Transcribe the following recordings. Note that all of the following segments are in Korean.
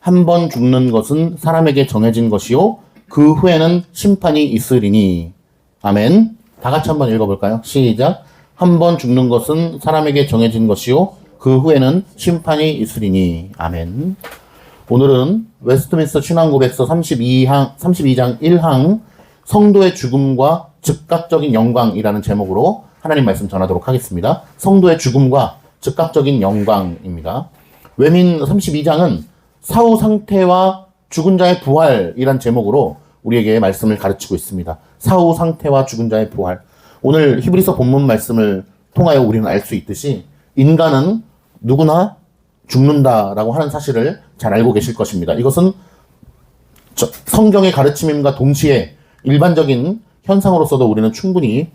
한 번 죽는 것은 사람에게 정해진 것이요 그 후에는 심판이 있으리니. 아멘. 다 같이 한번 읽어볼까요? 시작. 한 번 죽는 것은 사람에게 정해진 것이요 그 후에는 심판이 있으리니. 아멘. 오늘은 웨스트민스터 신앙고백서 32장 1항 성도의 죽음과 즉각적인 영광이라는 제목으로 하나님 말씀 전하도록 하겠습니다. 성도의 죽음과 즉각적인 영광입니다. 외민 32장은 사후 상태와 죽은 자의 부활이란 제목으로 우리에게 말씀을 가르치고 있습니다. 사후 상태와 죽은 자의 부활. 오늘 히브리서 본문 말씀을 통하여 우리는 알 수 있듯이 인간은 누구나 죽는다라고 하는 사실을 잘 알고 계실 것입니다. 이것은 성경의 가르침임과 동시에 일반적인 현상으로서도 우리는 충분히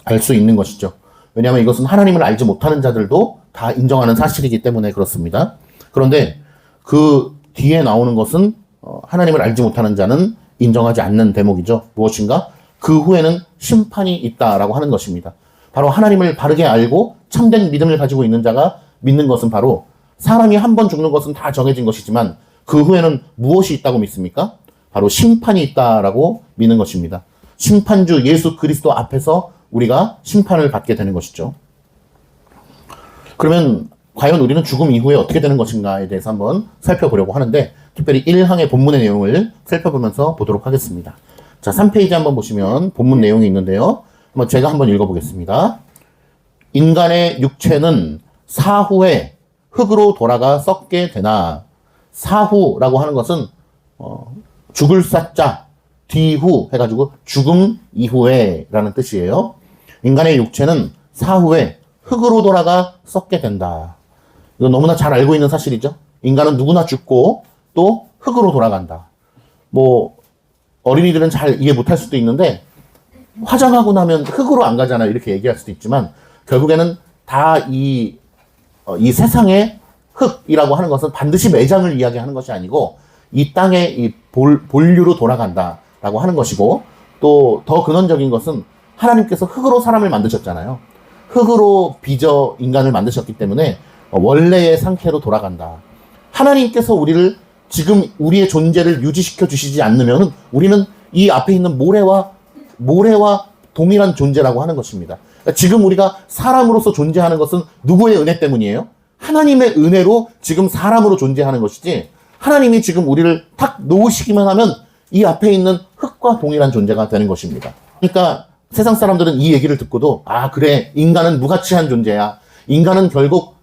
알 수 있는 것이죠. 왜냐하면 이것은 하나님을 알지 못하는 자들도 다 인정하는 사실이기 때문에 그렇습니다. 그런데 그 뒤에 나오는 것은 하나님을 알지 못하는 자는 인정하지 않는 대목이죠. 무엇인가? 그 후에는 심판이 있다라고 하는 것입니다. 바로 하나님을 바르게 알고 참된 믿음을 가지고 있는 자가 믿는 것은 바로 사람이 한 번 죽는 것은 다 정해진 것이지만 그 후에는 무엇이 있다고 믿습니까? 바로 심판이 있다라고 믿는 것입니다. 심판주 예수 그리스도 앞에서 우리가 심판을 받게 되는 것이죠. 그러면 과연 우리는 죽음 이후에 어떻게 되는 것인가에 대해서 한번 살펴보려고 하는데 특별히 1항의 본문의 내용을 살펴보면서 보도록 하겠습니다. 자, 3페이지 한번 보시면 본문 내용이 있는데요. 한번 제가 한번 읽어보겠습니다. 인간의 육체는 사후에 흙으로 돌아가 썩게 되나. 사후라고 하는 것은 죽을 사자 뒤후 해가지고 죽음 이후에 라는 뜻이에요. 인간의 육체는 사후에 흙으로 돌아가 썩게 된다. 이거 너무나 잘 알고 있는 사실이죠. 인간은 누구나 죽고 또 흙으로 돌아간다. 어린이들은 잘 이해 못할 수도 있는데 화장하고 나면 흙으로 안 가잖아요. 이렇게 얘기할 수도 있지만 결국에는 다 이 세상의 흙이라고 하는 것은 반드시 매장을 이야기하는 것이 아니고 이 땅의 이 본류로 돌아간다라고 하는 것이고 또 더 근원적인 것은 하나님께서 흙으로 사람을 만드셨잖아요. 흙으로 빚어 인간을 만드셨기 때문에 원래의 상태로 돌아간다. 하나님께서 우리를 지금 우리의 존재를 유지시켜 주시지 않으면 우리는 이 앞에 있는 모래와 동일한 존재라고 하는 것입니다. 그러니까 지금 우리가 사람으로서 존재하는 것은 누구의 은혜 때문이에요? 하나님의 은혜로 지금 사람으로 존재하는 것이지 하나님이 지금 우리를 탁 놓으시기만 하면 이 앞에 있는 흙과 동일한 존재가 되는 것입니다. 그러니까 세상 사람들은 이 얘기를 듣고도 그래, 인간은 무가치한 존재야. 인간은 결국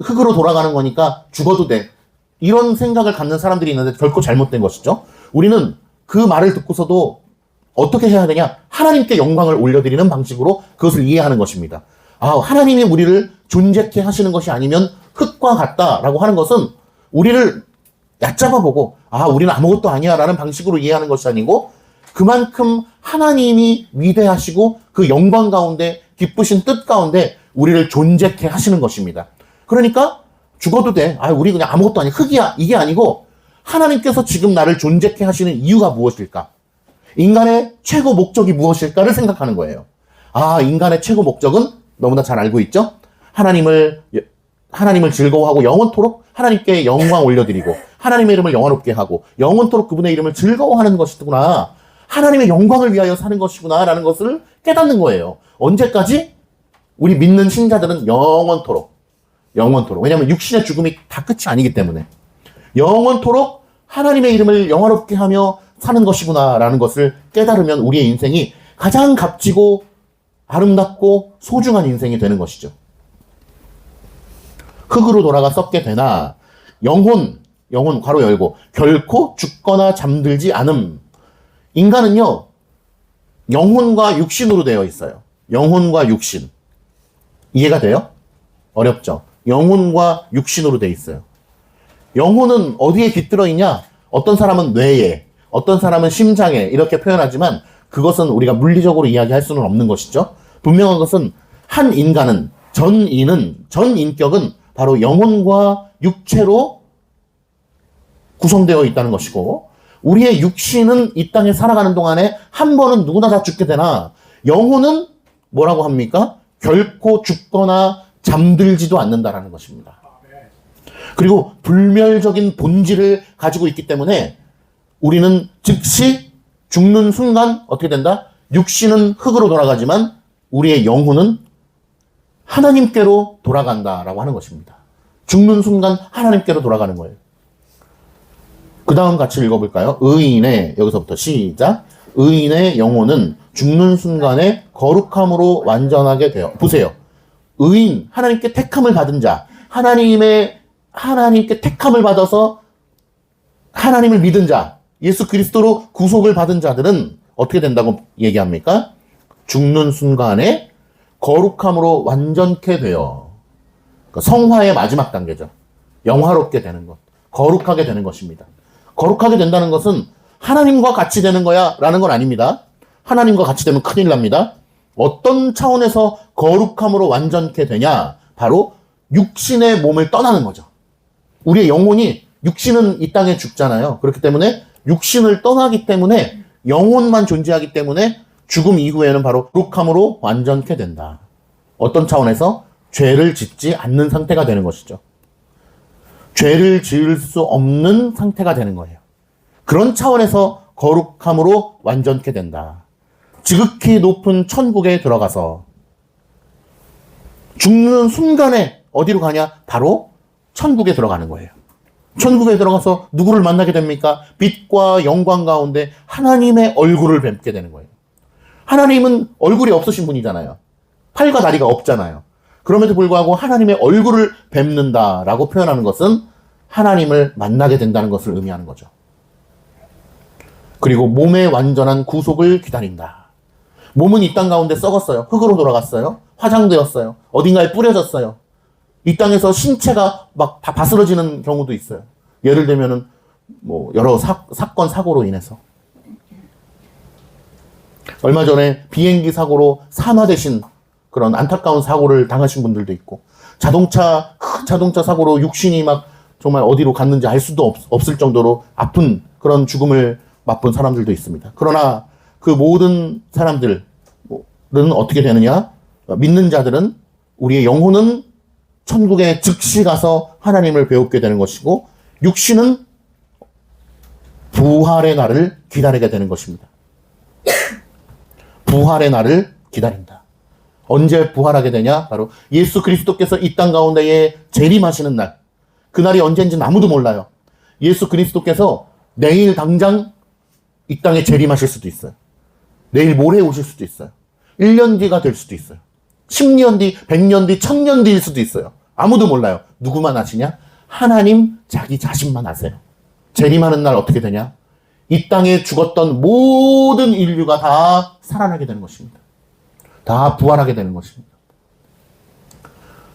흙으로 돌아가는 거니까 죽어도 돼. 이런 생각을 갖는 사람들이 있는데 결코 잘못된 것이죠. 우리는 그 말을 듣고서도 어떻게 해야 되냐? 하나님께 영광을 올려드리는 방식으로 그것을 이해하는 것입니다. 하나님이 우리를 존재케 하시는 것이 아니면 흙과 같다라고 하는 것은 우리를 얕잡아보고 우리는 아무것도 아니야 라는 방식으로 이해하는 것이 아니고 그만큼 하나님이 위대하시고 그 영광 가운데 기쁘신 뜻 가운데 우리를 존재케 하시는 것입니다. 그러니까 죽어도 돼. 우리 그냥 아무것도 아니야. 흙이야. 이게 아니고 하나님께서 지금 나를 존재케 하시는 이유가 무엇일까? 인간의 최고 목적이 무엇일까를 생각하는 거예요. 인간의 최고 목적은 너무나 잘 알고 있죠? 하나님을 즐거워하고 영원토록 하나님께 영광 올려드리고 하나님의 이름을 영화롭게 하고 영원토록 그분의 이름을 즐거워하는 것이구나. 하나님의 영광을 위하여 사는 것이구나 라는 것을 깨닫는 거예요. 언제까지? 우리 믿는 신자들은 영원토록. 왜냐하면 육신의 죽음이 다 끝이 아니기 때문에 영원토록 하나님의 이름을 영화롭게 하며 사는 것이구나 라는 것을 깨달으면 우리의 인생이 가장 값지고 아름답고 소중한 인생이 되는 것이죠. 흙으로 돌아가 썩게 되나 영혼 괄호 열고 결코 죽거나 잠들지 않음. 인간은요 영혼과 육신으로 되어 있어요. 영혼과 육신. 이해가 돼요? 어렵죠? 영혼과 육신으로 되어 있어요. 영혼은 어디에 깃들어 있냐? 어떤 사람은 뇌에, 어떤 사람은 심장에 이렇게 표현하지만 그것은 우리가 물리적으로 이야기할 수는 없는 것이죠. 분명한 것은 한 인간은 전 인격은 바로 영혼과 육체로 구성되어 있다는 것이고 우리의 육신은 이 땅에 살아가는 동안에 한 번은 누구나 다 죽게 되나 영혼은 뭐라고 합니까? 결코 죽거나 잠들지도 않는다라는 것입니다. 그리고 불멸적인 본질을 가지고 있기 때문에 우리는 즉시 죽는 순간 어떻게 된다? 육신은 흙으로 돌아가지만 우리의 영혼은 하나님께로 돌아간다라고 하는 것입니다. 죽는 순간 하나님께로 돌아가는 거예요. 그 다음 같이 읽어볼까요? 의인의, 여기서부터 시작. 의인의 영혼은 죽는 순간에 거룩함으로 완전하게 되어. 보세요. 의인, 하나님께 택함을 받은 자, 하나님께 택함을 받아서 하나님을 믿은 자, 예수 그리스도로 구속을 받은 자들은 어떻게 된다고 얘기합니까? 죽는 순간에 거룩함으로 완전케 되어. 그러니까 성화의 마지막 단계죠. 영화롭게 되는 것. 거룩하게 되는 것입니다. 거룩하게 된다는 것은 하나님과 같이 되는 거야 라는 건 아닙니다. 하나님과 같이 되면 큰일 납니다. 어떤 차원에서 거룩함으로 완전케 되냐? 바로 육신의 몸을 떠나는 거죠. 우리의 영혼이, 육신은 이 땅에 죽잖아요. 그렇기 때문에 육신을 떠나기 때문에 영혼만 존재하기 때문에 죽음 이후에는 바로 거룩함으로 완전케 된다. 어떤 차원에서? 죄를 짓지 않는 상태가 되는 것이죠. 죄를 지을 수 없는 상태가 되는 거예요. 그런 차원에서 거룩함으로 완전케 된다. 지극히 높은 천국에 들어가서 죽는 순간에 어디로 가냐? 바로 천국에 들어가는 거예요. 천국에 들어가서 누구를 만나게 됩니까? 빛과 영광 가운데 하나님의 얼굴을 뵙게 되는 거예요. 하나님은 얼굴이 없으신 분이잖아요. 팔과 다리가 없잖아요. 그럼에도 불구하고 하나님의 얼굴을 뵙는다라고 표현하는 것은 하나님을 만나게 된다는 것을 의미하는 거죠. 그리고 몸의 완전한 구속을 기다린다. 몸은 이 땅 가운데 썩었어요. 흙으로 돌아갔어요. 화장되었어요. 어딘가에 뿌려졌어요. 이 땅에서 신체가 막 다 바스러지는 경우도 있어요. 예를 들면은 뭐 여러 사건 사고로 인해서. 얼마 전에 비행기 사고로 사망되신 그런 안타까운 사고를 당하신 분들도 있고, 큰 자동차 사고로 육신이 막 정말 어디로 갔는지 알 수도 없을 정도로 아픈 그런 죽음을 맛본 사람들도 있습니다. 그러나 그 모든 사람들은 어떻게 되느냐? 믿는 자들은 우리의 영혼은 천국에 즉시 가서 하나님을 배우게 되는 것이고, 육신은 부활의 날을 기다리게 되는 것입니다. 부활의 날을 기다린다. 언제 부활하게 되냐? 바로 예수 그리스도께서 이 땅 가운데에 재림하시는 날. 그날이 언제인지는 아무도 몰라요. 예수 그리스도께서 내일 당장 이 땅에 재림하실 수도 있어요. 내일 모레 오실 수도 있어요. 1년 뒤가 될 수도 있어요. 10년 뒤, 100년 뒤, 1000년 뒤일 수도 있어요. 아무도 몰라요. 누구만 아시냐? 하나님 자기 자신만 아세요. 재림하는 날 어떻게 되냐? 이 땅에 죽었던 모든 인류가 다 살아나게 되는 것입니다. 다 부활하게 되는 것입니다.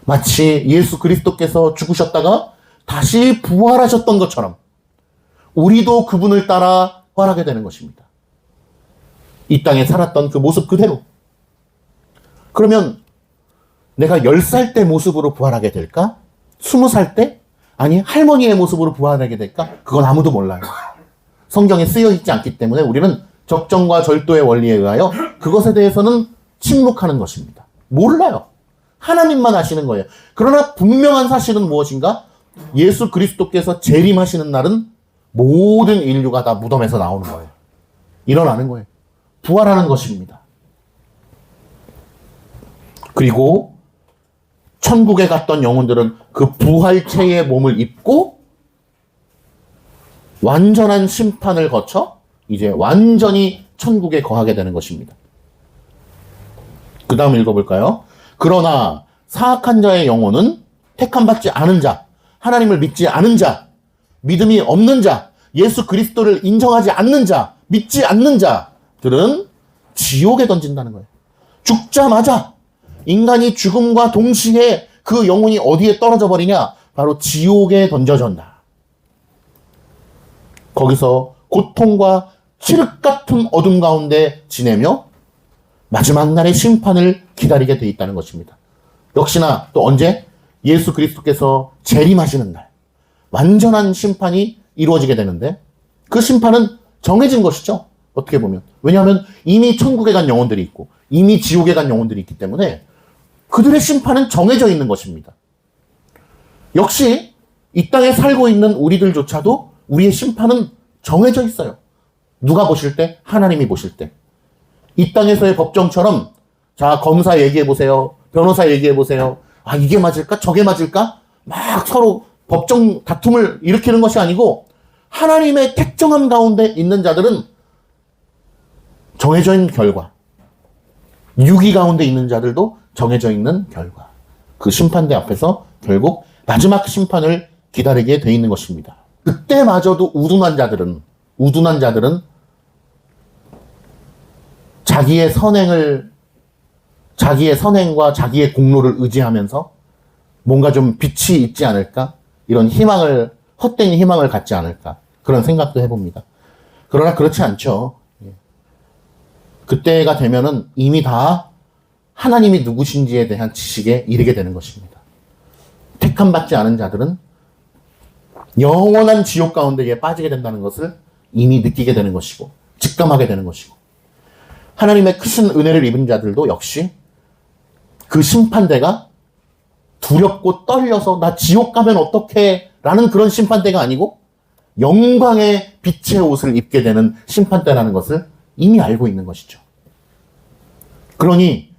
마치 예수 그리스도께서 죽으셨다가 다시 부활하셨던 것처럼 우리도 그분을 따라 부활하게 되는 것입니다. 이 땅에 살았던 그 모습 그대로. 그러면 내가 10살 때 모습으로 부활하게 될까? 20살 때? 아니, 할머니의 모습으로 부활하게 될까? 그건 아무도 몰라요. 성경에 쓰여 있지 않기 때문에 우리는 적정과 절도의 원리에 의하여 그것에 대해서는 침묵하는 것입니다. 몰라요. 하나님만 아시는 거예요. 그러나 분명한 사실은 무엇인가? 예수 그리스도께서 재림하시는 날은 모든 인류가 다 무덤에서 나오는 거예요. 일어나는 거예요. 부활하는 것입니다. 그리고 천국에 갔던 영혼들은 그 부활체의 몸을 입고 완전한 심판을 거쳐 이제 완전히 천국에 거하게 되는 것입니다. 그 다음 읽어볼까요? 그러나 사악한 자의 영혼은 택함받지 않은 자, 하나님을 믿지 않은 자, 믿음이 없는 자, 예수 그리스도를 인정하지 않는 자, 믿지 않는 자들은 지옥에 던진다는 거예요. 죽자마자 인간이 죽음과 동시에 그 영혼이 어디에 떨어져 버리냐? 바로 지옥에 던져진다. 거기서 고통과 칠흑 같은 어둠 가운데 지내며 마지막 날의 심판을 기다리게 돼 있다는 것입니다. 역시나 또 언제? 예수 그리스도께서 재림하시는 날 완전한 심판이 이루어지게 되는데 그 심판은 정해진 것이죠. 어떻게 보면. 왜냐하면 이미 천국에 간 영혼들이 있고 이미 지옥에 간 영혼들이 있기 때문에 그들의 심판은 정해져 있는 것입니다. 역시 이 땅에 살고 있는 우리들조차도 우리의 심판은 정해져 있어요. 누가 보실 때? 하나님이 보실 때. 이 땅에서의 법정처럼 자, 검사 얘기해보세요. 변호사 얘기해보세요. 아, 이게 맞을까? 저게 맞을까? 막 서로 법정 다툼을 일으키는 것이 아니고 하나님의 택정함 가운데 있는 자들은 정해져 있는 결과, 유기 가운데 있는 자들도 정해져 있는 결과, 그 심판대 앞에서 결국 마지막 심판을 기다리게 돼 있는 것입니다. 그때마저도 우둔한 자들은 자기의 선행과 자기의 공로를 의지하면서 뭔가 좀 빛이 있지 않을까? 이런 헛된 희망을 갖지 않을까? 그런 생각도 해봅니다. 그러나 그렇지 않죠. 그때가 되면은 이미 다 하나님이 누구신지에 대한 지식에 이르게 되는 것입니다. 택함받지 않은 자들은 영원한 지옥 가운데에 빠지게 된다는 것을 이미 느끼게 되는 것이고, 직감하게 되는 것이고, 하나님의 크신 은혜를 입은 자들도 역시 그 심판대가 두렵고 떨려서 나 지옥 가면 어떡해 라는 그런 심판대가 아니고 영광의 빛의 옷을 입게 되는 심판대라는 것을 이미 알고 있는 것이죠. 그러니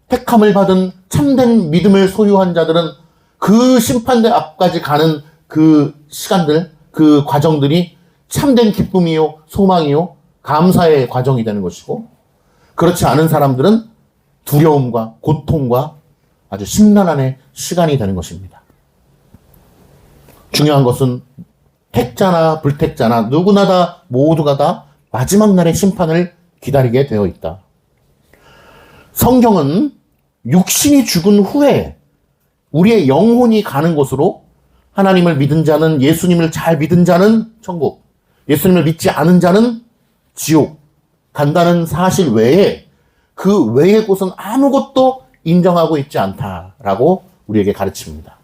택함을 받은 참된 믿음을 소유한 자들은 그 심판대 앞까지 가는 그 시간들, 그 과정들이 참된 기쁨이요, 소망이요, 감사의 과정이 되는 것이고, 그렇지 않은 사람들은 두려움과 고통과 아주 심란함의 시간이 되는 것입니다. 중요한 것은 택자나 불택자나 누구나 다 모두가 다 마지막 날의 심판을 기다리게 되어 있다. 성경은 육신이 죽은 후에 우리의 영혼이 가는 곳으로, 하나님을 믿은 자는, 예수님을 잘 믿은 자는 천국, 예수님을 믿지 않은 자는 지옥 간다는 사실 외에 그 외의 곳은 아무것도 인정하고 있지 않다라고 우리에게 가르칩니다.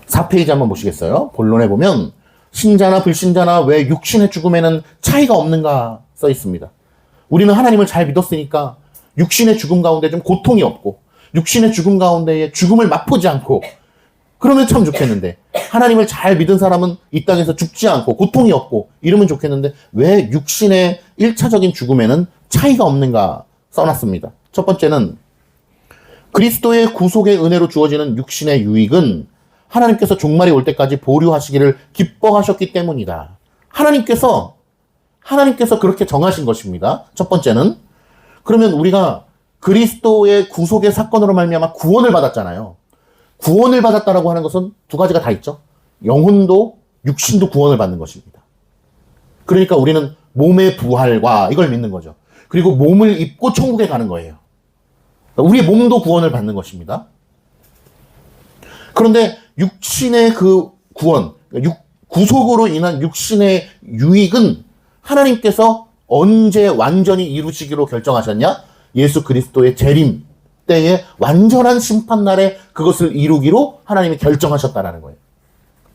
4페이지 한번 보시겠어요? 본론에 보면 신자나 불신자나 왜 육신의 죽음에는 차이가 없는가 써 있습니다. 우리는 하나님을 잘 믿었으니까 육신의 죽음 가운데 좀 고통이 없고, 육신의 죽음 가운데에 죽음을 맛보지 않고, 그러면 참 좋겠는데, 하나님을 잘 믿은 사람은 이 땅에서 죽지 않고 고통이 없고 이러면 좋겠는데 왜 육신의 1차적인 죽음에는 차이가 없는가 써놨습니다. 첫 번째는 그리스도의 구속의 은혜로 주어지는 육신의 유익은 하나님께서 종말이 올 때까지 보류하시기를 기뻐하셨기 때문이다. 하나님께서 그렇게 정하신 것입니다. 첫 번째는, 그러면 우리가 그리스도의 구속의 사건으로 말미암아 구원을 받았잖아요. 구원을 받았다라고 하는 것은 두 가지가 다 있죠. 영혼도 육신도 구원을 받는 것입니다. 그러니까 우리는 몸의 부활과 이걸 믿는 거죠. 그리고 몸을 입고 천국에 가는 거예요. 우리의 몸도 구원을 받는 것입니다. 그런데 육신의 그 구원, 구속으로 인한 육신의 유익은 하나님께서 언제 완전히 이루시기로 결정하셨냐? 예수 그리스도의 재림 때에 완전한 심판날에 그것을 이루기로 하나님이 결정하셨다라는 거예요.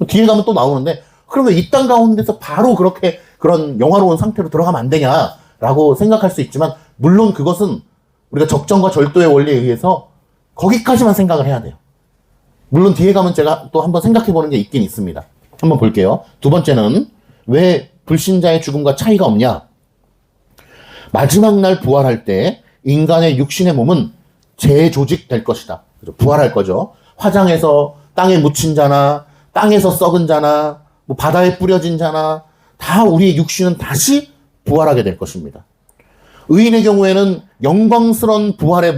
뒤에 가면 또 나오는데, 그러면 이 땅 가운데서 바로 그렇게 그런 영화로운 상태로 들어가면 안 되냐라고 생각할 수 있지만, 물론 그것은 우리가 적정과 절도의 원리에 의해서 거기까지만 생각을 해야 돼요. 물론 뒤에 가면 제가 또 한번 생각해 보는 게 있긴 있습니다. 한번 볼게요. 두 번째는 왜 불신자의 죽음과 차이가 없냐? 마지막 날 부활할 때 인간의 육신의 몸은 재조직될 것이다. 부활할 거죠. 화장해서 땅에 묻힌 자나, 땅에서 썩은 자나, 뭐 바다에 뿌려진 자나, 다 우리의 육신은 다시 부활하게 될 것입니다. 의인의 경우에는 영광스러운 부활의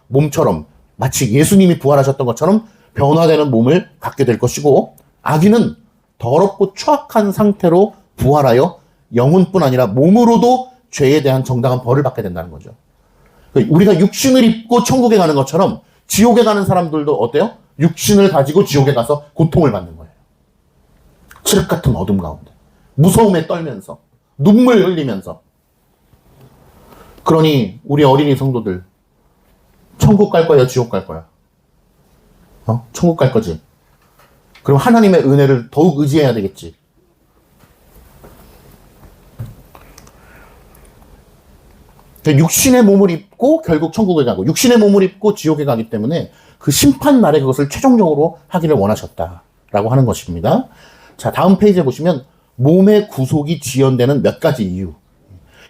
몸처럼 마치 예수님이 부활하셨던 것처럼 변화되는 몸을 갖게 될 것이고, 악인은 더럽고 추악한 상태로 부활하여 영혼뿐 아니라 몸으로도 죄에 대한 정당한 벌을 받게 된다는 거죠. 우리가 육신을 입고 천국에 가는 것처럼 지옥에 가는 사람들도 어때요? 육신을 가지고 지옥에 가서 고통을 받는 거예요. 칠흑 같은 어둠 가운데, 무서움에 떨면서, 눈물 흘리면서. 그러니 우리 어린이 성도들, 천국 갈 거야, 지옥 갈 거야? 천국 갈 거지. 그럼 하나님의 은혜를 더욱 의지해야 되겠지. 육신의 몸을 입고 결국 천국에 가고 육신의 몸을 입고 지옥에 가기 때문에 그 심판 날에 그것을 최종적으로 하기를 원하셨다라고 하는 것입니다. 자, 다음 페이지에 보시면 몸의 구속이 지연되는 몇 가지 이유.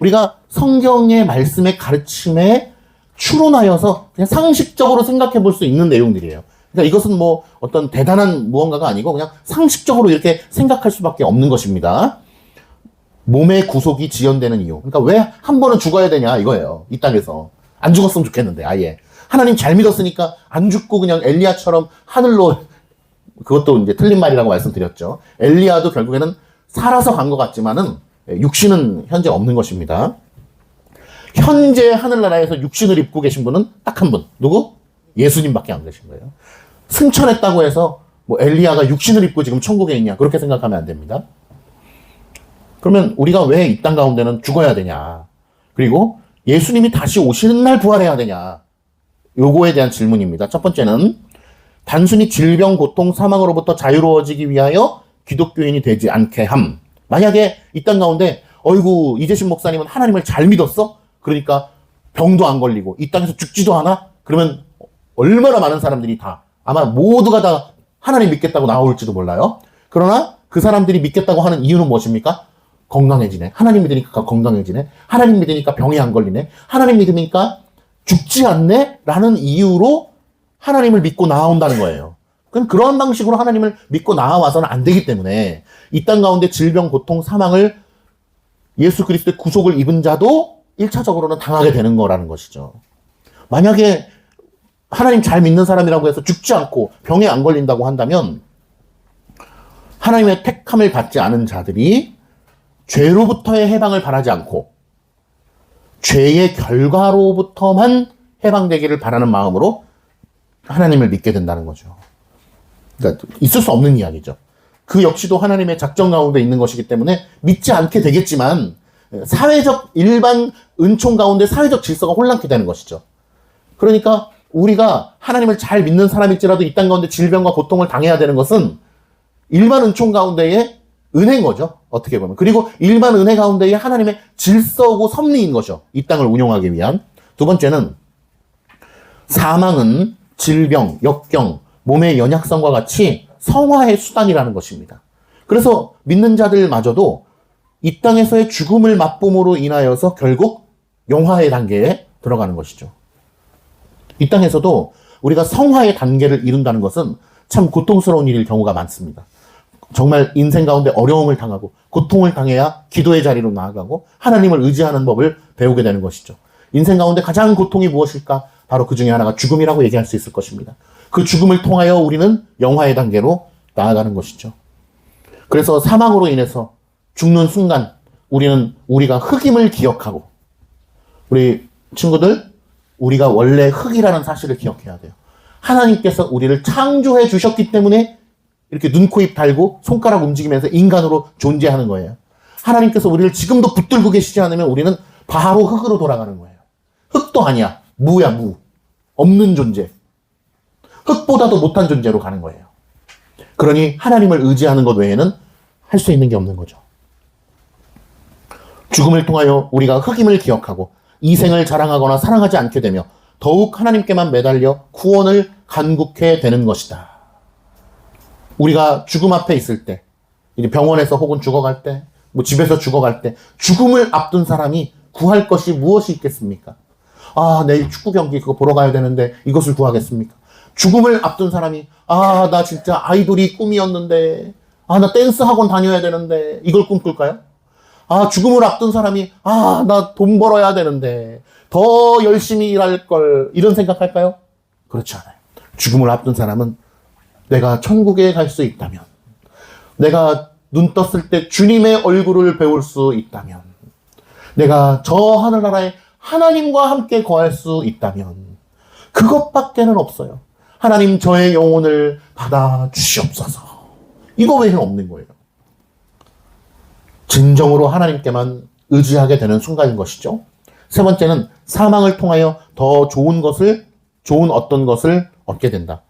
우리가 성경의 말씀의 가르침에 추론하여서 그냥 상식적으로 생각해 볼 수 있는 내용들이에요. 그러니까 이것은 뭐 어떤 대단한 무언가가 아니고 그냥 상식적으로 이렇게 생각할 수밖에 없는 것입니다. 몸의 구속이 지연되는 이유. 그러니까 왜 한 번은 죽어야 되냐 이거예요. 이 땅에서. 안 죽었으면 좋겠는데 아예. 하나님 잘 믿었으니까 안 죽고 그냥 엘리야처럼 하늘로, 그것도 이제 틀린 말이라고 말씀드렸죠. 엘리야도 결국에는 살아서 간 것 같지만은 육신은 현재 없는 것입니다. 현재 하늘나라에서 육신을 입고 계신 분은 딱 한 분. 누구? 예수님밖에 안 계신 거예요. 승천했다고 해서 뭐 엘리야가 육신을 입고 지금 천국에 있냐 그렇게 생각하면 안 됩니다. 그러면 우리가 왜 이 땅 가운데는 죽어야 되냐? 그리고 예수님이 다시 오시는 날 부활해야 되냐? 요거에 대한 질문입니다. 첫 번째는 단순히 질병, 고통, 사망으로부터 자유로워지기 위하여 기독교인이 되지 않게 함. 만약에 이 땅 가운데 어이구 이재신 목사님은 하나님을 잘 믿었어? 그러니까 병도 안 걸리고 이 땅에서 죽지도 않아? 그러면 얼마나 많은 사람들이 다 아마 모두가 다 하나님 믿겠다고 나올지도 몰라요. 그러나 그 사람들이 믿겠다고 하는 이유는 무엇입니까? 건강해지네. 하나님 믿으니까 건강해지네. 하나님 믿으니까 병이 안 걸리네. 하나님 믿으니까 죽지 않네? 라는 이유로 하나님을 믿고 나아온다는 거예요. 그럼 그러한 방식으로 하나님을 믿고 나아와서는 안 되기 때문에 이 땅 가운데 질병, 고통, 사망을 예수 그리스도의 구속을 입은 자도 1차적으로는 당하게 되는 거라는 것이죠. 만약에 하나님 잘 믿는 사람이라고 해서 죽지 않고 병에 안 걸린다고 한다면 하나님의 택함을 받지 않은 자들이 죄로부터의 해방을 바라지 않고 죄의 결과로부터만 해방되기를 바라는 마음으로 하나님을 믿게 된다는 거죠. 그러니까 있을 수 없는 이야기죠. 그 역시도 하나님의 작정 가운데 있는 것이기 때문에 믿지 않게 되겠지만 사회적 일반 은총 가운데 사회적 질서가 혼란케 되는 것이죠. 그러니까 우리가 하나님을 잘 믿는 사람일지라도 이 땅 가운데 질병과 고통을 당해야 되는 것은 일반 은총 가운데의 은혜인 거죠. 어떻게 보면. 그리고 일반 은혜 가운데의 하나님의 질서고 섭리인 거죠. 이 땅을 운용하기 위한. 두 번째는 사망은 질병, 역경, 몸의 연약성과 같이 성화의 수단이라는 것입니다. 그래서 믿는 자들마저도 이 땅에서의 죽음을 맛봄으로 인하여서 결국 영화의 단계에 들어가는 것이죠. 이 땅에서도 우리가 성화의 단계를 이룬다는 것은 참 고통스러운 일일 경우가 많습니다. 정말 인생 가운데 어려움을 당하고 고통을 당해야 기도의 자리로 나아가고 하나님을 의지하는 법을 배우게 되는 것이죠. 인생 가운데 가장 고통이 무엇일까? 바로 그 중에 하나가 죽음이라고 얘기할 수 있을 것입니다. 그 죽음을 통하여 우리는 영화의 단계로 나아가는 것이죠. 그래서 사망으로 인해서 죽는 순간 우리가 흙임을 기억하고, 우리 친구들, 우리가 원래 흙이라는 사실을 기억해야 돼요. 하나님께서 우리를 창조해 주셨기 때문에 이렇게 눈, 코, 입 달고 손가락 움직이면서 인간으로 존재하는 거예요. 하나님께서 우리를 지금도 붙들고 계시지 않으면 우리는 바로 흙으로 돌아가는 거예요. 흙도 아니야. 무야, 무. 없는 존재. 흙보다도 못한 존재로 가는 거예요. 그러니 하나님을 의지하는 것 외에는 할 수 있는 게 없는 거죠. 죽음을 통하여 우리가 흙임을 기억하고 이생을 자랑하거나 사랑하지 않게 되며 더욱 하나님께만 매달려 구원을 간구케 되는 것이다. 우리가 죽음 앞에 있을 때, 병원에서 혹은 죽어갈 때, 뭐 집에서 죽어갈 때, 죽음을 앞둔 사람이 구할 것이 무엇이 있겠습니까? 아, 내일 축구 경기 그거 보러 가야 되는데 이것을 구하겠습니까? 죽음을 앞둔 사람이, 아, 나 진짜 아이돌이 꿈이었는데, 아, 나 댄스 학원 다녀야 되는데, 이걸 꿈꿀까요? 아, 죽음을 앞둔 사람이, 아, 나 돈 벌어야 되는데, 더 열심히 일할 걸, 이런 생각할까요? 그렇지 않아요. 죽음을 앞둔 사람은 내가 천국에 갈 수 있다면, 내가 눈 떴을 때 주님의 얼굴을 배울 수 있다면, 내가 저 하늘나라에 하나님과 함께 거할 수 있다면, 그것밖에는 없어요. 하나님 저의 영혼을 받아 주시옵소서. 이거 외에는 없는 거예요. 진정으로 하나님께만 의지하게 되는 순간인 것이죠. 세 번째는 사망을 통하여 더 좋은 어떤 것을 얻게 된다.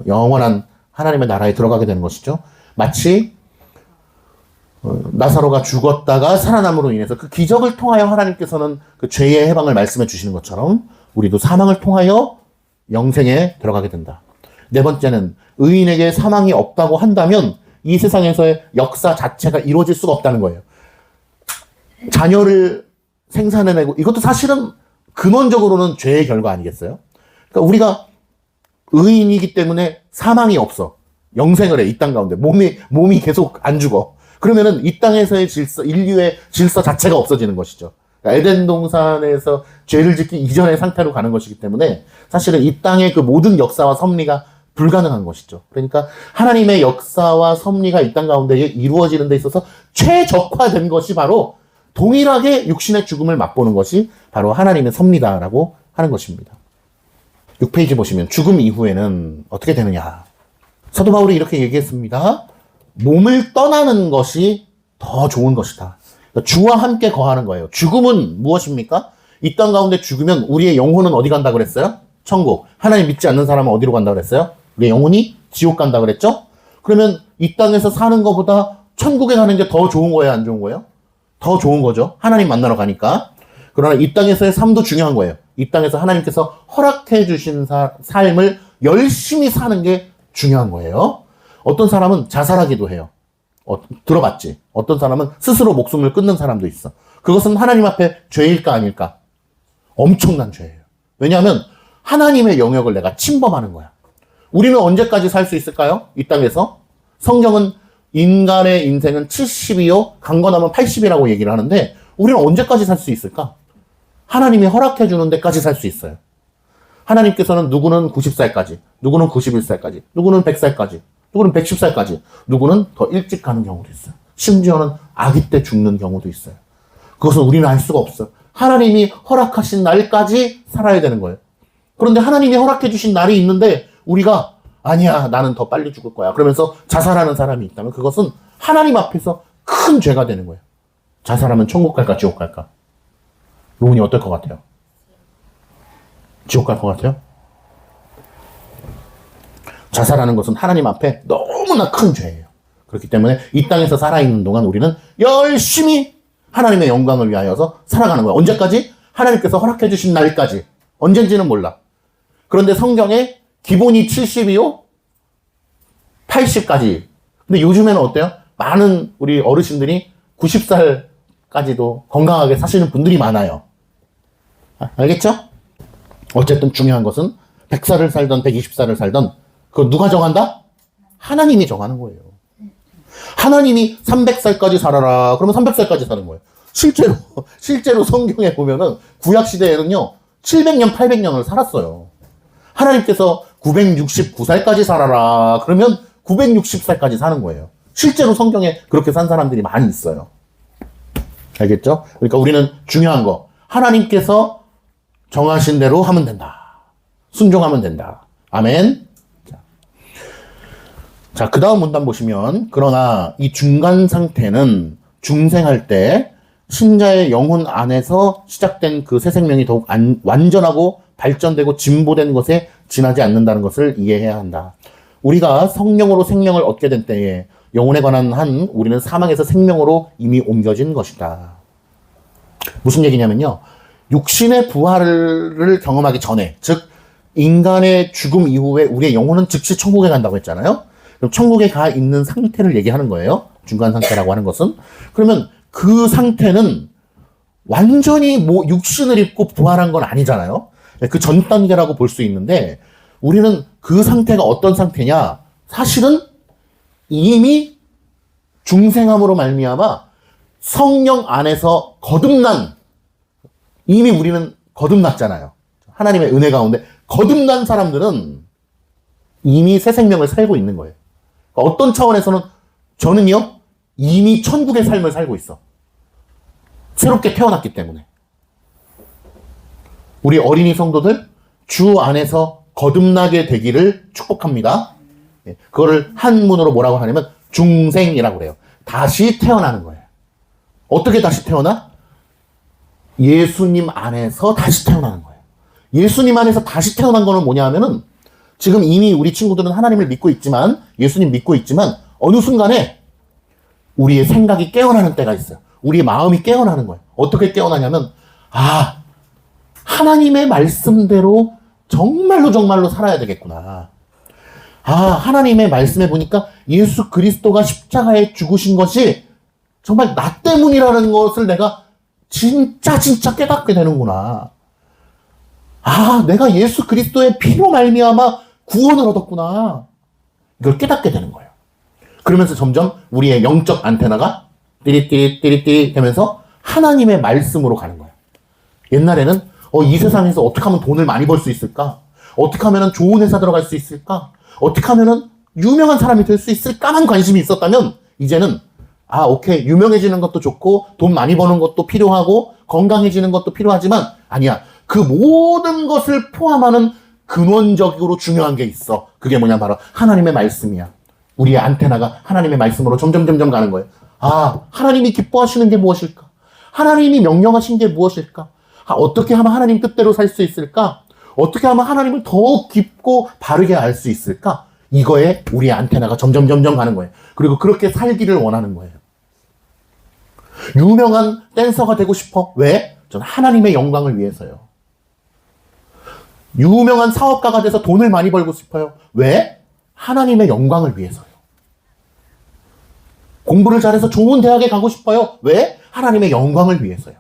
영원한 하나님의 나라에 들어가게 되는 것이죠. 마치 나사로가 죽었다가 살아남으로 인해서 그 기적을 통하여 하나님께서는 그 죄의 해방을 말씀해 주시는 것처럼 우리도 사망을 통하여 영생에 들어가게 된다. 네 번째는 의인에게 사망이 없다고 한다면 이 세상에서의 역사 자체가 이루어질 수가 없다는 거예요. 자녀를 생산해내고 이것도 사실은 근원적으로는 죄의 결과 아니겠어요? 그러니까 우리가 의인이기 때문에 사망이 없어. 영생을 해, 이 땅 가운데. 몸이 계속 안 죽어. 그러면은 이 땅에서의 질서, 인류의 질서 자체가 없어지는 것이죠. 그러니까 에덴 동산에서 죄를 짓기 이전의 상태로 가는 것이기 때문에 사실은 이 땅의 그 모든 역사와 섭리가 불가능한 것이죠. 그러니까 하나님의 역사와 섭리가 이 땅 가운데 이루어지는 데 있어서 최적화된 것이 바로 동일하게 육신의 죽음을 맛보는 것이 바로 하나님의 섭리다라고 하는 것입니다. 6페이지 보시면 죽음 이후에는 어떻게 되느냐. 사도 바울이 이렇게 얘기했습니다. 몸을 떠나는 것이 더 좋은 것이다. 그러니까 주와 함께 거하는 거예요. 죽음은 무엇입니까? 이 땅 가운데 죽으면 우리의 영혼은 어디 간다 그랬어요? 천국. 하나님 믿지 않는 사람은 어디로 간다 그랬어요? 우리의 영혼이 지옥 간다 그랬죠? 그러면 이 땅에서 사는 것보다 천국에 가는 게 더 좋은 거예요? 안 좋은 거예요? 더 좋은 거죠. 하나님 만나러 가니까. 그러나 이 땅에서의 삶도 중요한 거예요. 이 땅에서 하나님께서 허락해 주신 삶을 열심히 사는 게 중요한 거예요. 어떤 사람은 자살하기도 해요. 들어봤지? 어떤 사람은 스스로 목숨을 끊는 사람도 있어. 그것은 하나님 앞에 죄일까 아닐까? 엄청난 죄예요. 왜냐하면 하나님의 영역을 내가 침범하는 거야. 우리는 언제까지 살 수 있을까요? 이 땅에서? 성경은 인간의 인생은 70이요, 강건하면 80이라고 얘기를 하는데 우리는 언제까지 살 수 있을까? 하나님이 허락해 주는 데까지 살 수 있어요. 하나님께서는 누구는 90살까지, 누구는 91살까지, 누구는 100살까지, 누구는 110살까지, 누구는 더 일찍 가는 경우도 있어요. 심지어는 아기 때 죽는 경우도 있어요. 그것은 우리는 알 수가 없어요. 하나님이 허락하신 날까지 살아야 되는 거예요. 그런데 하나님이 허락해 주신 날이 있는데 우리가 아니야, 나는 더 빨리 죽을 거야 그러면서 자살하는 사람이 있다면 그것은 하나님 앞에서 큰 죄가 되는 거예요. 자살하면 천국 갈까 지옥 갈까? 로운이 어떨 것 같아요? 지옥 갈 것 같아요? 자살하는 것은 하나님 앞에 너무나 큰 죄예요. 그렇기 때문에 이 땅에서 살아있는 동안 우리는 열심히 하나님의 영광을 위하여서 살아가는 거예요. 언제까지? 하나님께서 허락해 주신 날까지. 언젠지는 몰라. 그런데 성경에 기본이 70이요? 80까지. 근데 요즘에는 어때요? 많은 우리 어르신들이 90살까지도 건강하게 사시는 분들이 많아요. 알겠죠? 어쨌든 중요한 것은 100살을 살던 120살을 살던 그거 누가 정한다? 하나님이 정하는 거예요. 하나님이 300살까지 살아라. 그러면 300살까지 사는 거예요. 실제로 성경에 보면은 구약시대에는요, 700년, 800년을 살았어요. 하나님께서 969살까지 살아라. 그러면 960살까지 사는 거예요. 실제로 성경에 그렇게 산 사람들이 많이 있어요. 알겠죠? 그러니까 우리는 중요한 거. 하나님께서 정하신 대로 하면 된다. 순종하면 된다. 아멘. 자, 그 다음 문단 보시면, 그러나 이 중간 상태는 중생할 때 신자의 영혼 안에서 시작된 그 새 생명이 더욱 완전하고 발전되고 진보된 것에 지나지 않는다는 것을 이해해야 한다. 우리가 성령으로 생명을 얻게 된 때에 영혼에 관한 한 우리는 사망에서 생명으로 이미 옮겨진 것이다. 무슨 얘기냐면요. 육신의 부활을 경험하기 전에, 즉 인간의 죽음 이후에 우리의 영혼은 즉시 천국에 간다고 했잖아요. 그럼 천국에 가 있는 상태를 얘기하는 거예요. 중간 상태라고 하는 것은. 그러면 그 상태는 완전히 육신을 입고 부활한 건 아니잖아요. 그 전 단계라고 볼 수 있는데 우리는 그 상태가 어떤 상태냐? 사실은 이미 중생함으로 말미암아 성령 안에서 거듭난, 이미 우리는 거듭났잖아요. 하나님의 은혜 가운데 거듭난 사람들은 이미 새 생명을 살고 있는 거예요. 어떤 차원에서는 저는요, 이미 천국의 삶을 살고 있어. 새롭게 태어났기 때문에. 우리 어린이 성도들 주 안에서 거듭나게 되기를 축복합니다. 그거를 한문으로 뭐라고 하냐면 중생이라고 그래요. 다시 태어나는 거예요. 어떻게 다시 태어나? 예수님 안에서 다시 태어나는 거예요. 예수님 안에서 다시 태어난 거는 뭐냐 하면은 지금 이미 우리 친구들은 하나님을 믿고 있지만, 예수님 믿고 있지만 어느 순간에 우리의 생각이 깨어나는 때가 있어요. 우리의 마음이 깨어나는 거예요. 어떻게 깨어나냐면, 아, 하나님의 말씀대로 정말로 정말로 살아야 되겠구나. 아, 하나님의 말씀에 보니까 예수 그리스도가 십자가에 죽으신 것이 정말 나 때문이라는 것을 내가 진짜 깨닫게 되는구나. 아, 내가 예수 그리스도의 피로 말미암아 구원을 얻었구나. 이걸 깨닫게 되는 거예요. 그러면서 점점 우리의 영적 안테나가 띠릿띠릿 되면서 하나님의 말씀으로 가는 거예요. 옛날에는 이 세상에서 어떻게 하면 돈을 많이 벌 수 있을까? 어떻게 하면 좋은 회사 들어갈 수 있을까? 어떻게 하면 유명한 사람이 될 수 있을까만 관심이 있었다면 이제는 오케이, 유명해지는 것도 좋고 돈 많이 버는 것도 필요하고 건강해지는 것도 필요하지만 아니야. 그 모든 것을 포함하는 근원적으로 중요한 게 있어. 그게 뭐냐, 바로 하나님의 말씀이야. 우리의 안테나가 하나님의 말씀으로 점점 가는 거예요. 하나님이 기뻐하시는 게 무엇일까? 하나님이 명령하신 게 무엇일까? 어떻게 하면 하나님 뜻대로 살 수 있을까? 어떻게 하면 하나님을 더 깊고 바르게 알 수 있을까? 이거에 우리의 안테나가 점점 가는 거예요. 그리고 그렇게 살기를 원하는 거예요. 유명한 댄서가 되고 싶어. 왜? 전 하나님의 영광을 위해서요. 유명한 사업가가 돼서 돈을 많이 벌고 싶어요. 왜? 하나님의 영광을 위해서요. 공부를 잘해서 좋은 대학에 가고 싶어요. 왜? 하나님의 영광을 위해서요.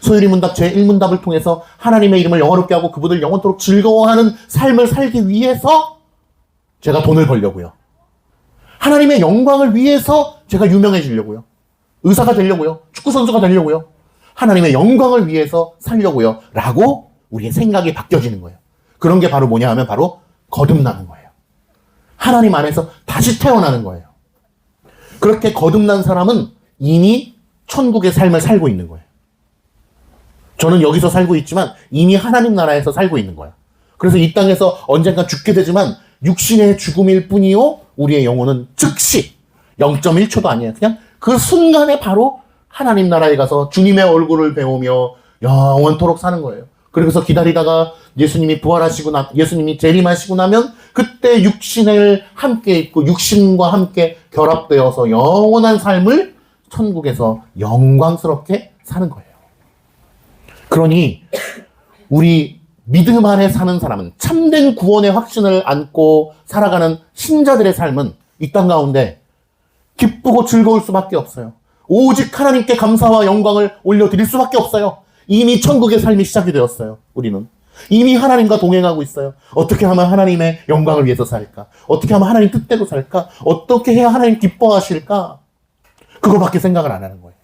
소율이 문답 제1문답을 통해서 하나님의 이름을 영화롭게 하고 그분을 영원토록 즐거워하는 삶을 살기 위해서 제가 돈을 벌려고요. 하나님의 영광을 위해서 제가 유명해지려고요. 의사가 되려고요. 축구선수가 되려고요. 하나님의 영광을 위해서 살려고요. 라고 우리의 생각이 바뀌어지는 거예요. 그런 게 바로 뭐냐 하면 바로 거듭나는 거예요. 하나님 안에서 다시 태어나는 거예요. 그렇게 거듭난 사람은 이미 천국의 삶을 살고 있는 거예요. 저는 여기서 살고 있지만 이미 하나님 나라에서 살고 있는 거예요. 그래서 이 땅에서 언젠가 죽게 되지만 육신의 죽음일 뿐이요, 우리의 영혼은 즉시 0.1초도 아니에요. 그냥 그 순간에 바로 하나님 나라에 가서 주님의 얼굴을 배우며 영원토록 사는 거예요. 그래서 기다리다가 예수님이 부활하시고 예수님이 재림하시고 나면 그때 육신을 함께 입고 육신과 함께 결합되어서 영원한 삶을 천국에서 영광스럽게 사는 거예요. 그러니 우리 믿음 안에 사는 사람은, 참된 구원의 확신을 안고 살아가는 신자들의 삶은 이 땅 가운데 기쁘고 즐거울 수밖에 없어요. 오직 하나님께 감사와 영광을 올려드릴 수밖에 없어요. 이미 천국의 삶이 시작이 되었어요. 우리는 이미 하나님과 동행하고 있어요. 어떻게 하면 하나님의 영광을 위해서 살까? 어떻게 하면 하나님 뜻대로 살까? 어떻게 해야 하나님 기뻐하실까? 그거밖에 생각을 안 하는 거예요.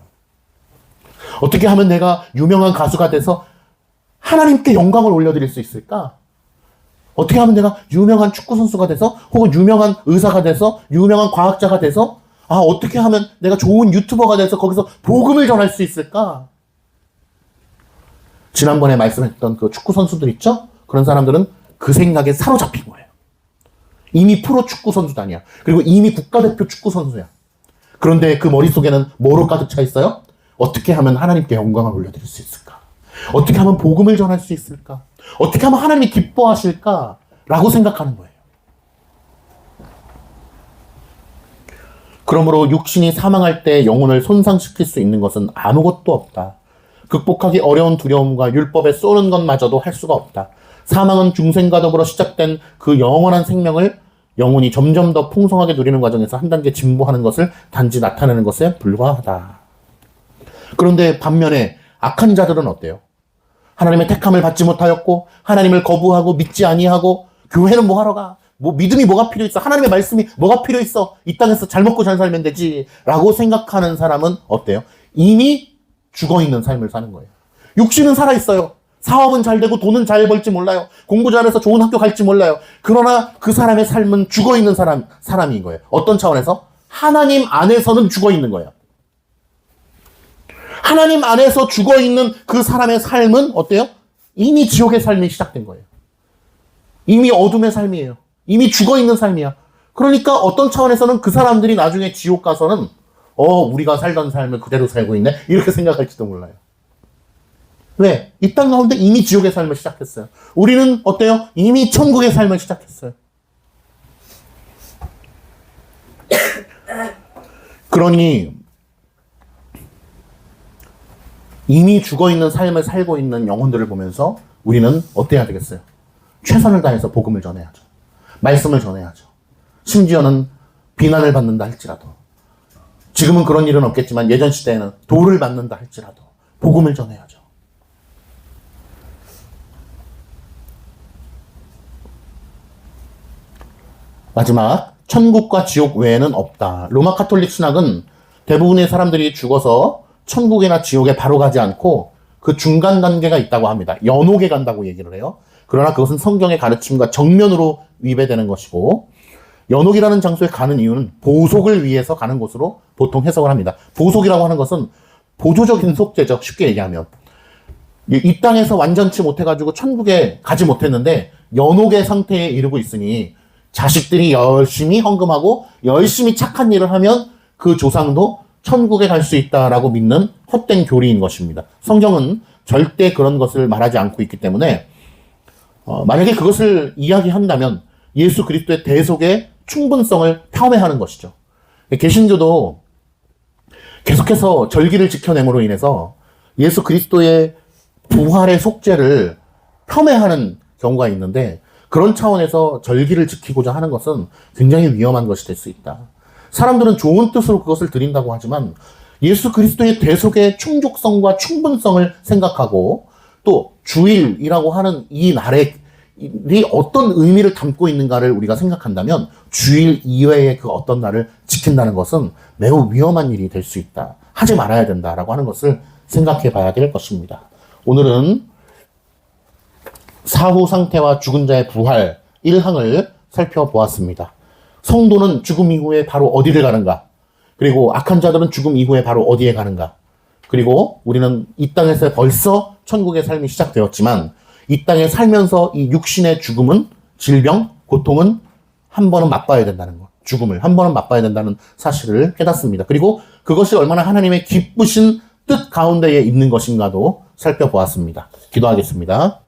어떻게 하면 내가 유명한 가수가 돼서 하나님께 영광을 올려드릴 수 있을까? 어떻게 하면 내가 유명한 축구선수가 돼서, 혹은 유명한 의사가 돼서, 유명한 과학자가 돼서, 어떻게 하면 내가 좋은 유튜버가 돼서 거기서 복음을 전할 수 있을까? 지난번에 말씀했던 그 축구선수들 있죠? 그런 사람들은 그 생각에 사로잡힌 거예요. 이미 프로 축구선수도 아니야. 그리고 이미 국가대표 축구선수야. 그런데 그 머릿속에는 뭐로 가득 차 있어요? 어떻게 하면 하나님께 영광을 올려드릴 수 있을까? 어떻게 하면 복음을 전할 수 있을까? 어떻게 하면 하나님이 기뻐하실까? 라고 생각하는 거예요. 그러므로 육신이 사망할 때 영혼을 손상시킬 수 있는 것은 아무것도 없다. 극복하기 어려운 두려움과 율법에 쏘는 것마저도 할 수가 없다. 사망은 중생과 더불어 시작된 그 영원한 생명을 영혼이 점점 더 풍성하게 누리는 과정에서 한 단계 진보하는 것을 단지 나타내는 것에 불과하다. 그런데 반면에 악한 자들은 어때요? 하나님의 택함을 받지 못하였고 하나님을 거부하고 믿지 아니하고 교회는 뭐 하러 가? 믿음이 뭐가 필요 있어? 하나님의 말씀이 뭐가 필요 있어? 이 땅에서 잘 먹고 잘 살면 되지 라고 생각하는 사람은 어때요? 이미 죽어있는 삶을 사는 거예요. 육신은 살아있어요. 사업은 잘 되고 돈은 잘 벌지 몰라요. 공부 잘해서 좋은 학교 갈지 몰라요. 그러나 그 사람의 삶은 죽어있는 사람인 거예요. 어떤 차원에서? 하나님 안에서는 죽어있는 거예요. 하나님 안에서 죽어있는 그 사람의 삶은 어때요? 이미 지옥의 삶이 시작된 거예요. 이미 어둠의 삶이에요. 이미 죽어있는 삶이야. 그러니까 어떤 차원에서는 그 사람들이 나중에 지옥 가서는 우리가 살던 삶을 그대로 살고 있네? 이렇게 생각할지도 몰라요. 왜? 이 땅 가운데 이미 지옥의 삶을 시작했어요. 우리는 어때요? 이미 천국의 삶을 그러니 이미 죽어있는 삶을 살고 있는 영혼들을 보면서 우리는 어때야 되겠어요? 최선을 다해서 복음을 전해야죠. 말씀을 전해야죠. 심지어는 비난을 받는다 할지라도, 지금은 그런 일은 없겠지만 예전 시대에는 돌을 맞는다 할지라도 복음을 전해야죠. 마지막, 천국과 지옥 외에는 없다. 로마 카톨릭 신학은 대부분의 사람들이 죽어서 천국이나 지옥에 바로 가지 않고 그 중간 단계가 있다고 합니다. 연옥에 간다고 얘기를 해요. 그러나 그것은 성경의 가르침과 정면으로 위배되는 것이고, 연옥이라는 장소에 가는 이유는 보속을 위해서 가는 곳으로 보통 해석을 합니다. 보속이라고 하는 것은 보조적인 속죄죠. 쉽게 얘기하면. 이 땅에서 완전치 못해가지고 천국에 가지 못했는데 연옥의 상태에 이르고 있으니 자식들이 열심히 헌금하고 열심히 착한 일을 하면 그 조상도 천국에 갈 수 있다라고 믿는 헛된 교리인 것입니다. 성경은 절대 그런 것을 말하지 않고 있기 때문에 만약에 그것을 이야기한다면 예수 그리스도의 대속의 충분성을 폄훼하는 것이죠. 개신교도 계속해서 절기를 지켜냄으로 인해서 예수 그리스도의 부활의 속죄를 폄훼하는 경우가 있는데, 그런 차원에서 절기를 지키고자 하는 것은 굉장히 위험한 것이 될 수 있다. 사람들은 좋은 뜻으로 그것을 드린다고 하지만 예수 그리스도의 대속의 충족성과 충분성을 생각하고, 또 주일이라고 하는 이 날에 어떤 의미를 담고 있는가를 우리가 생각한다면 주일 이외의 그 어떤 날을 지킨다는 것은 매우 위험한 일이 될 수 있다. 하지 말아야 된다라고 하는 것을 생각해 봐야 될 것입니다. 오늘은 사후 상태와 죽은 자의 부활 1항을 살펴보았습니다. 성도는 죽음 이후에 바로 어디를 가는가? 그리고 악한 자들은 죽음 이후에 바로 어디에 가는가? 그리고 우리는 이 땅에서 벌써 천국의 삶이 시작되었지만 이 땅에 살면서 이 육신의 죽음은, 질병, 고통은 한 번은 맛봐야 된다는 것. 죽음을 한 번은 맛봐야 된다는 사실을 깨닫습니다. 그리고 그것이 얼마나 하나님의 기쁘신 뜻 가운데에 있는 것인가도 살펴보았습니다. 기도하겠습니다.